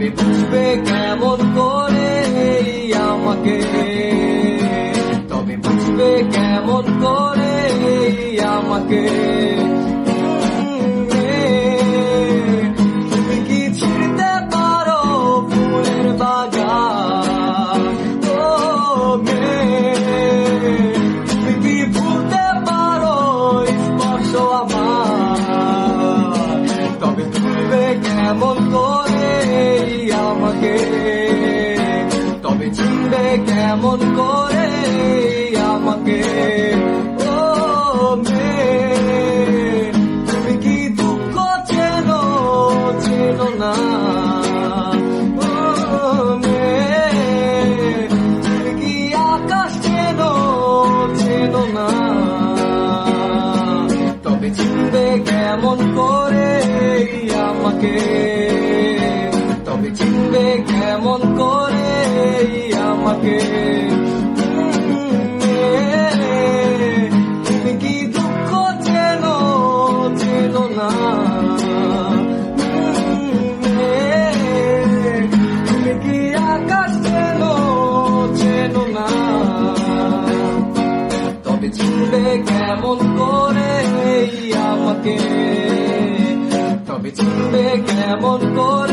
তবে বুঝবে কেমন করে আমাকে, তবে বুঝবে কেমন করে আমাকে। তুমি কি ছিঁড়তে পারো ফুলের বাগান? ও তুমি কি ভুলতে পারো স্পর্শ আমার? তবে ভুলবে কেমন করে আমাকে, তবে চিনবে কেমন করে আমাকে। ও তুমি কি দুঃখ চেনো চেনো না? ও তুমি কি আকাশ চেনো চেনো না? তবে চিনবে কেমন করে আমাকে, তবে চিনবে কেমন করে আমাকে। তুমি কি দুঃখ চেনো চেনো না? তুমি কি আকাশ চেনো চেনো না? তবে চিনবে কেমন করে আমাকে, তবে চিনবে কেমন করে